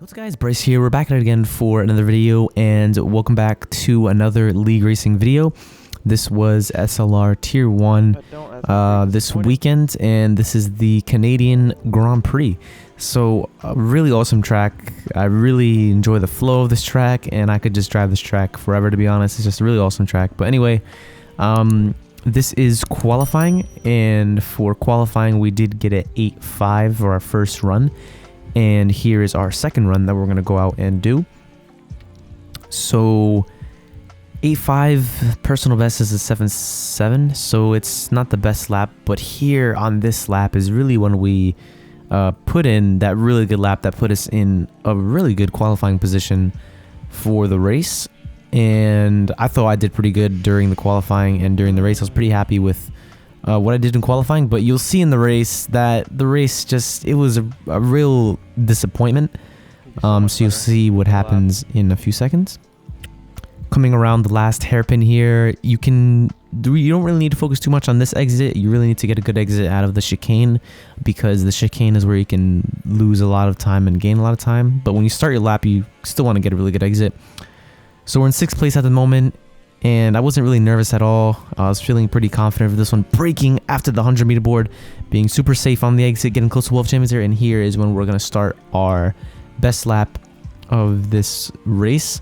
What's up guys, Bryce here. We're back at it again for another video, and welcome back to another league racing video. This was SLR Tier 1 this weekend, and this is the Canadian Grand Prix. So a really awesome track. I really enjoy the flow of this track, and I could just drive this track forever, to be honest. It's just a really awesome track. But anyway, this is qualifying, and for qualifying we did get an 8.5 for our first run. And here is our second run that we're going to go out and do. So 8.5 personal best is a 7.7, so it's not the best lap, but here on this lap is really when we put in that really good lap that put us in a really good qualifying position for the race. And I thought I did pretty good during the qualifying, and during the race I was pretty happy with what I did in qualifying. But you'll see in the race that the race just, it was a real disappointment. So you'll see what happens in a few seconds. Coming around the last hairpin here, you don't really need to focus too much on this exit. You really need to get a good exit out of the chicane, because the chicane is where you can lose a lot of time and gain a lot of time. But when you start your lap, you still want to get a really good exit. So we're in 6th place at the moment, and I wasn't really nervous at all. I was feeling pretty confident for this one. Braking after the 100-meter board, being super safe on the exit, getting close to World Champions here. And here is when we're going to start our best lap of this race.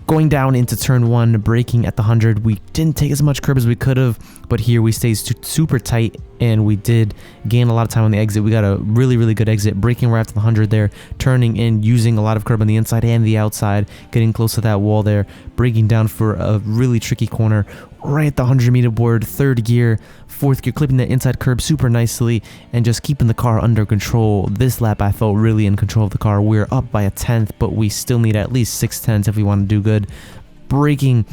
Going down into turn 1, braking at the 100. We didn't take as much curb as we could have, but here we stayed super tight, and we did gain a lot of time on the exit. We got a really good exit, braking right after the 100 there, turning in, using a lot of curb on the inside and the outside, getting close to that wall there, braking down for a really tricky corner right at the 100-meter board, 3rd gear, 4th gear, clipping the inside curb super nicely and just keeping the car under control. This lap I felt really in control of the car. We're up by a 10th, but we still need at least 6/10 if we want to do good. Braking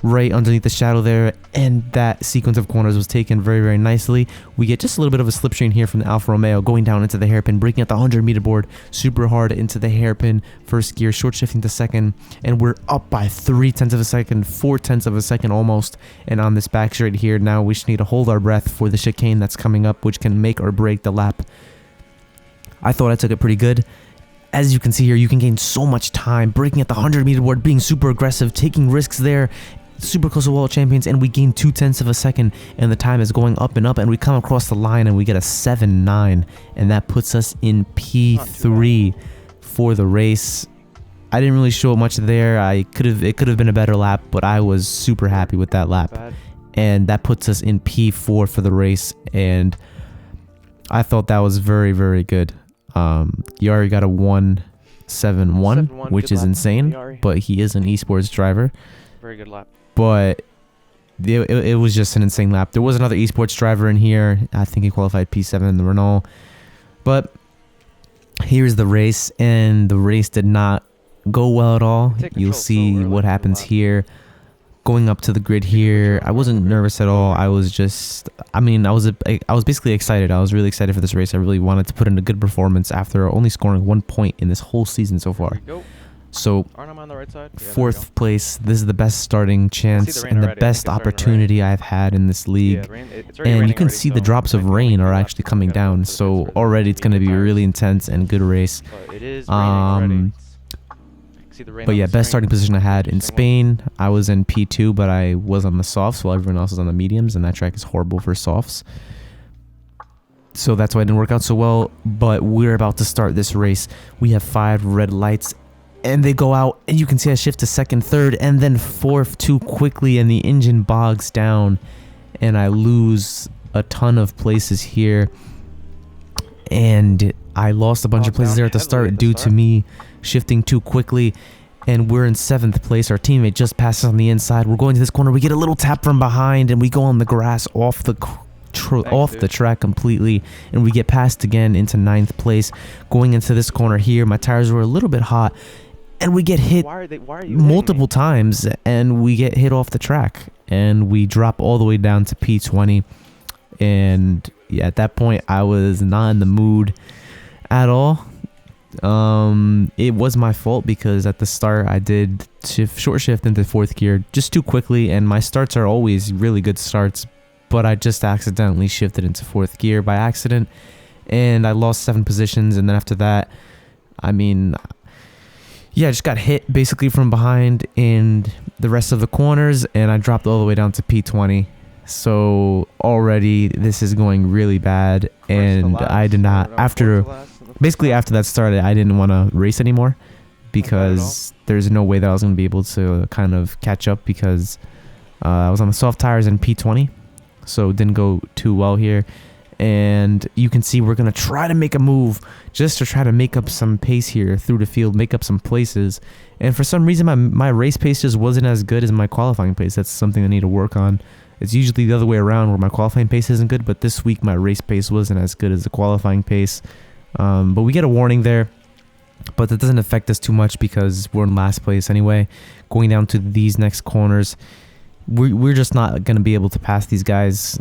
right underneath the shadow there, and that sequence of corners was taken very nicely. We get just a little bit of a slipstream here from the Alfa Romeo, going down into the hairpin, braking at the 100-meter board super hard into the hairpin, 1st gear, short shifting to 2nd, and we're up by 0.3 of a second, 0.4 of a second almost. And on this back straight here, now we just need to hold our breath for the chicane that's coming up, which can make or break the lap. I thought I took it pretty good. As you can see here, you can gain so much time, braking at the 100-meter board, being super aggressive, taking risks there, super close to World Champions, and we gain 0.2 of a second, and the time is going up and up, and we come across the line and we get a 7.9, and that puts us in P3 for the race. I didn't really show much there. It could have been a better lap, but I was super happy with that lap. And that puts us in P4 for the race, and I thought that was very good. Yari got a 1.71, which is insane, but he is an esports driver. Very good lap. But it was just an insane lap. There was another esports driver in here. I think he qualified P7 in the Renault. But here's the race, and the race did not go well at all. You'll see what happens here. Going up to the grid here, I wasn't nervous at all. I was just, I was basically excited. I was really excited for this race. I really wanted to put in a good performance after only scoring 1 point in this whole season so far. So, on the right side? Yeah, 4th place. This is the best starting chance and the best opportunity I've had in this league. And you can see the drops of rain are actually coming down. So already it's going to be a really intense and good race. But yeah, best starting position I had in Spain. I was in P2, but I was on the softs while everyone else was on the mediums, and that track is horrible for softs. So that's why it didn't work out so well. But we're about to start this race. We have 5 red lights, and they go out, and you can see I shift to 2nd, 3rd, and then 4th too quickly, and the engine bogs down, and I lose a ton of places here. And I lost a bunch of places there at the start due to me shifting too quickly, and we're in 7th place. Our teammate just passes on the inside. We're going to this corner. We get a little tap from behind, and we go on the grass off the track completely, and we get passed again into 9th place. Going into this corner here, my tires were a little bit hot, and we get hit multiple times, and we get hit off the track, and we drop all the way down to P20. And yeah, at that point I was not in the mood at all. It was my fault, because at the start I did short shift into 4th gear just too quickly, and my starts are always really good starts, but I just accidentally shifted into 4th gear by accident, and I lost 7 positions. And then after that, I mean, yeah, I just got hit basically from behind in the rest of the corners, and I dropped all the way down to P20. So already this is going really bad, and I did not, after that started, I didn't want to race anymore because there's no way that I was going to be able to kind of catch up, because I was on the soft tires in P20, so it didn't go too well here. And you can see we're going to try to make a move just to try to make up some pace here through the field, make up some places. And for some reason, my race pace just wasn't as good as my qualifying pace. That's something I need to work on. It's usually the other way around where my qualifying pace isn't good, but this week my race pace wasn't as good as the qualifying pace. But we get a warning there, but that doesn't affect us too much because we're in last place anyway. Going down to these next corners, we're just not going to be able to pass these guys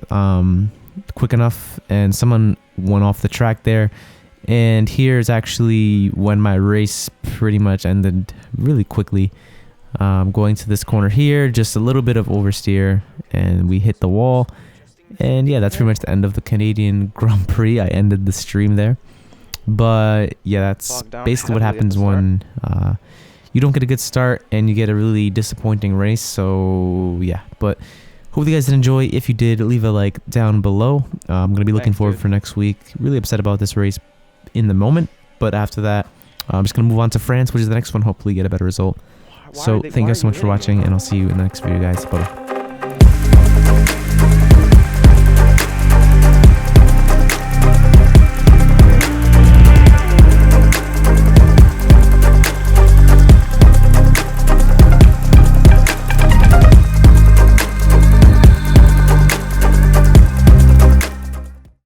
quick enough, and someone went off the track there. And here's actually when my race pretty much ended really quickly. Going to this corner here, just a little bit of oversteer, and we hit the wall. And yeah, that's pretty much the end of the Canadian Grand Prix. I ended the stream there. But yeah, that's basically what happens when you don't get a good start and you get a really disappointing race. So yeah, but hope you guys did enjoy. If you did, leave a like down below. I'm going to be looking forward for next week. Really upset about this race in the moment, but after that, I'm just going to move on to France, which is the next one. Hopefully get a better result. So thank you guys so much for watching, and I'll see you in the next video, guys. Bye-bye.